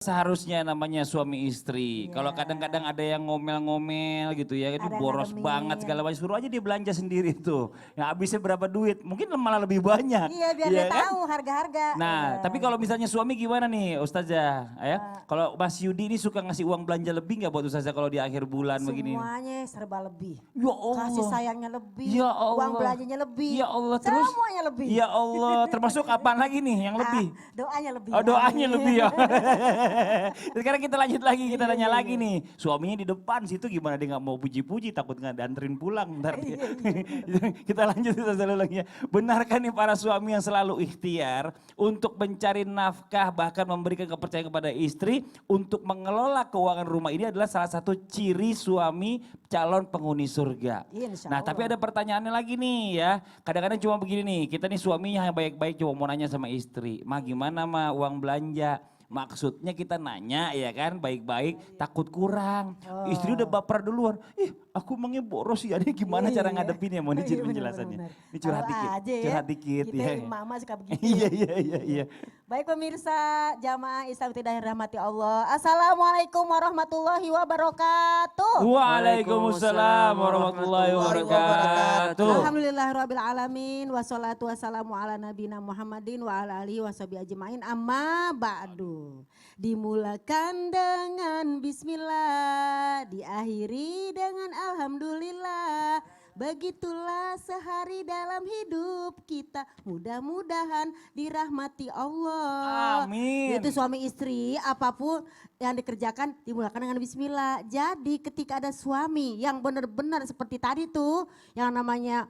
Seharusnya namanya suami istri. Iya. Kalau kadang-kadang ada yang ngomel-ngomel gitu ya, ini Ada yang boros ngademin. banget segala macam. Suruh aja dia belanja sendiri tuh. Ya habisnya berapa duit? Mungkin malah lebih banyak. Iya biar Iya dia kan? tahu harga-harga. Nah, tapi kalau misalnya suami gimana nih Ustazah? Ya, kalau Mas Yudi ini suka ngasih uang belanja lebih nggak buat Ustazah kalau di akhir bulan begini? Semuanya serba lebih. Ya Kasih Allah. sayangnya lebih, Ya uang Allah. belanjanya lebih. Ya Allah terus? Semuanya lebih. Ya Allah, termasuk apaan lagi nih yang lebih? Doanya lebih. Oh doanya amin. lebih ya. Sekarang kita lanjut lagi, kita Iya, tanya iya, lagi iya. nih. Suaminya di depan situ gimana dia nggak mau puji-puji, takut nggak dianterin pulang ntar dia. Kita lanjut satu lagi ya. Benarkah nih para suami yang selalu ikhtiar untuk mencari nafkah bahkan memberikan kepercayaan kepada istri untuk mengelola keuangan rumah ini adalah salah satu ciri suami calon penghuni surga. Insya Nah tapi Allah. ada pertanyaannya lagi nih ya. Kadang-kadang cuma begini nih, kita nih suaminya yang baik-baik cuma mau nanya sama istri. Mah gimana mah uang belanja? Maksudnya kita nanya ya kan baik-baik takut kurang. Istri udah baper duluan. Ih aku emangnya boros ya. Ini gimana cara Iya. ngadepinnya? Mau Iya, dicari benar, penjelasannya. benar. Ini curhat Tahu dikit. aja ya. Curhat dikit. Kita Ya. mama suka begitu. Iya ya. iya. Baik pemirsa jamaah Islam tidak dirahmati Allah. Assalamualaikum warahmatullahi wabarakatuh. Waalaikumsalam warahmatullahi wabarakatuh. Alhamdulillahirabbil alamin wassalatu wassalamu ala nabiyina Muhammadin wa ala alihi washabihi ajmain amma ba'du. Dimulakan dengan bismillah, diakhiri dengan alhamdulillah. Begitulah sehari dalam hidup kita, mudah-mudahan dirahmati Allah. Amin. Itu suami istri apapun yang dikerjakan dimulakan dengan bismillah. Jadi ketika ada suami yang benar-benar seperti tadi tuh, yang namanya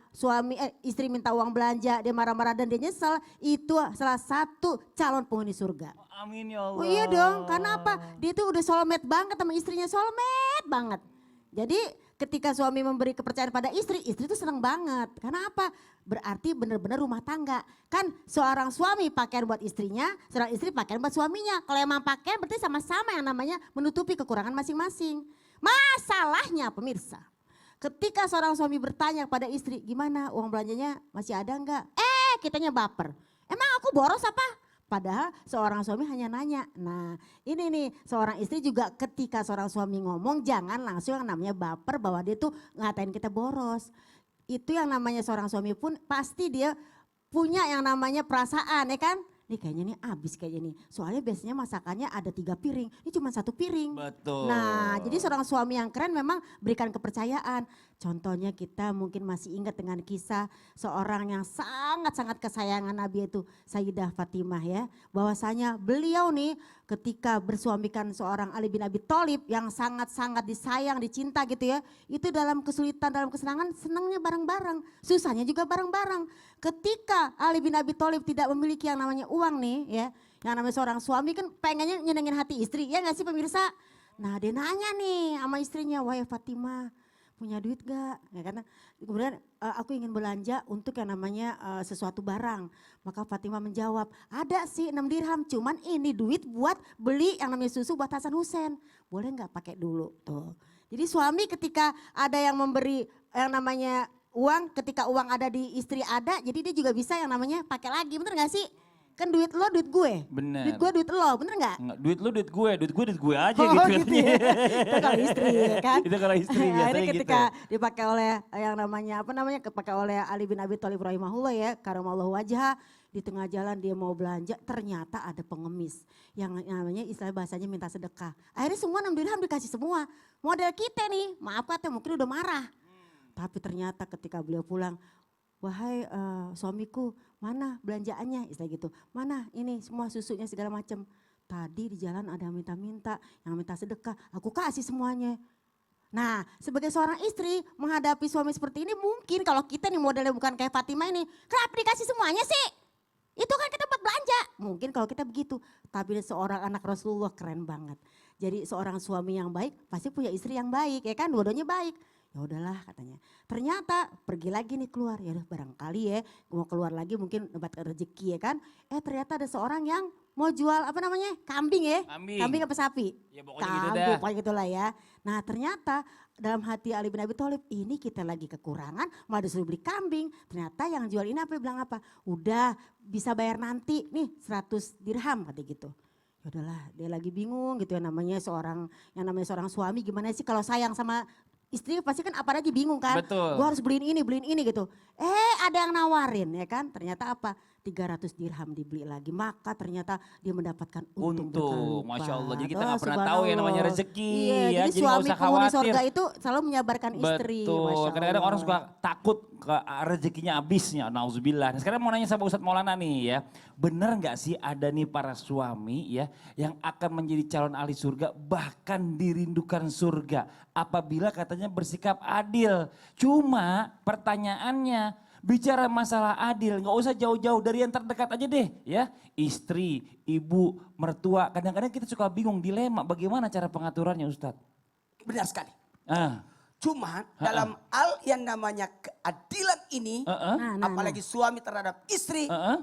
istri minta uang belanja, dia marah-marah dan dia nyesel, itu salah satu calon penghuni surga. Amin ya Allah. Oh iya dong, karena apa? Dia tuh udah soulmate banget sama istrinya, soulmate banget. Jadi ketika suami memberi kepercayaan pada istri, istri tuh seneng banget. Karena apa? Berarti benar-benar rumah tangga. Kan seorang suami pakaian buat istrinya, seorang istri pakaian buat suaminya. Kalau emang pakaian berarti sama-sama yang namanya menutupi kekurangan masing-masing. Masalahnya pemirsa, ketika seorang suami bertanya kepada istri, gimana uang belanjanya masih ada enggak? Kitanya baper. Emang aku boros apa? Padahal seorang suami hanya nanya. Nah ini nih seorang istri juga ketika seorang suami ngomong jangan langsung yang namanya baper bahwa dia tuh ngatain kita boros. Itu yang namanya seorang suami pun pasti dia punya yang namanya perasaan ya kan. Nih kayaknya nih abis kayaknya nih. Soalnya biasanya masakannya ada 3 piring, ini cuma 1 piring. Betul. Nah jadi seorang suami yang keren memang berikan kepercayaan. Contohnya kita mungkin masih ingat dengan kisah seorang yang sangat-sangat kesayangan Nabi itu Sayyidah Fatimah ya. Bahwasanya beliau nih ketika bersuamikan seorang Ali bin Abi Thalib yang sangat-sangat disayang, dicinta gitu ya. Itu dalam kesulitan, dalam kesenangan senangnya bareng-bareng, susahnya juga bareng-bareng. Ketika Ali bin Abi Thalib tidak memiliki yang namanya uang nih ya. Yang namanya seorang suami kan pengennya nyenengin hati istri ya gak sih pemirsa? Nah dia nanya nih sama istrinya, wahai Fatimah punya duit gak? Ya, karena kemudian aku ingin belanja untuk yang namanya sesuatu barang. Maka Fatimah menjawab, ada sih 6 dirham cuman ini duit buat beli yang namanya susu buat Hasan Hussein. Boleh gak pakai dulu tuh. Jadi suami ketika ada yang memberi yang namanya uang, ketika uang ada di istri ada, jadi dia juga bisa yang namanya pakai lagi, bener gak sih? Kan duit lo duit gue, Bener. duit gue duit lo, bener gak? Enggak, duit lu duit gue aja Oh gitu. gitu ya, itu kalau istri ya kan. Itu kalau istri biasanya Akhirnya gitu. ketika dipakai oleh yang namanya kepakai oleh Ali bin Abi Thalib rahimahullah ya, karamallahu wajhah, di tengah jalan dia mau belanja ternyata ada pengemis yang namanya istilah bahasanya minta sedekah. Akhirnya semua 6 dirham dikasih semua. Model kita nih, maaf kata mungkin udah marah. Tapi ternyata ketika beliau pulang, wahai suamiku mana belanjaannya istilah gitu. Mana ini semua susunya segala macam. Tadi di jalan ada yang minta-minta, yang minta sedekah, aku kasih semuanya. Nah sebagai seorang istri menghadapi suami seperti ini mungkin kalau kita nih modelnya bukan kayak Fatimah ini, kenapa dikasih semuanya sih? Itu kan kita buat belanja. Mungkin kalau kita begitu, tapi seorang anak Rasulullah keren banget. Jadi seorang suami yang baik pasti punya istri yang baik ya kan, dua-duanya baik. Ya udahlah katanya. Ternyata pergi lagi nih keluar, ya udah barangkali ya mau keluar lagi mungkin dapat rezeki ya kan. Ternyata ada seorang yang mau jual apa namanya kambing ya. Kambing apa sapi? Ya pokoknya gitu Kambing, dah. pokoknya gitulah ya. Nah ternyata dalam hati Ali bin Abi Thalib ini kita lagi kekurangan malah disuruh beli kambing. Ternyata yang jual ini apa bilang apa? Udah bisa bayar nanti nih 100 dirham katanya gitu. Ya udahlah, dia lagi bingung gitu ya, namanya seorang suami gimana sih kalau sayang sama istri pasti kan apalagi bingung kan. Betul. Gue harus beliin ini gitu. Ada yang nawarin ya kan, ternyata apa? 300 dirham dibeli lagi. Maka ternyata dia mendapatkan untung Untung, berkali Masya Allah. lipat. Jadi kita nggak pernah tahu yang namanya Subhanallah. rezeki Iya, ya. jadi Jadi nggak suami usah penghuni khawatir. sorga itu selalu menyabarkan istri. Masya Betul, kadang-kadang orang suka Allah. takut ke rezekinya habisnya, nauzubillah. Nah, sekarang mau nanya sama Ustadz Maulana nih ya, bener nggak sih ada nih para suami ya yang akan menjadi calon ahli surga bahkan dirindukan surga apabila katanya bersikap adil. Cuma pertanyaannya bicara masalah adil nggak usah jauh-jauh dari yang terdekat aja deh ya, istri, ibu, mertua. Kadang-kadang kita suka bingung dilema bagaimana cara pengaturannya Ustadz. Benar sekali. Ah, Cuma dalam hal yang namanya keadilan ini, Nah, apalagi suami terhadap istri, heeh.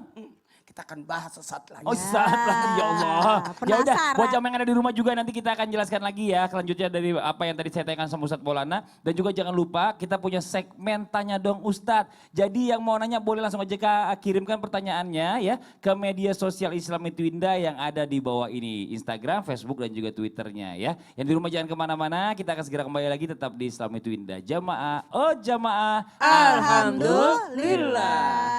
kita akan bahas sesaat lagi. Oh saat lagi ya Allah. Ya udah penasaran. buat jamaah yang ada di rumah juga nanti kita akan jelaskan lagi ya selanjutnya dari apa yang tadi saya tanyakan sama Ustadz Maulana. Dan juga jangan lupa kita punya segmen Tanya Dong Ustadz. Jadi yang mau nanya boleh langsung aja kirimkan pertanyaannya ya ke media sosial Islami Twinda yang ada di bawah ini. Instagram, Facebook dan juga Twitternya ya. Yang di rumah jangan kemana-mana, kita akan segera kembali lagi tetap di Islami Twinda. Jamaah, oh jamaah. Alhamdulillah.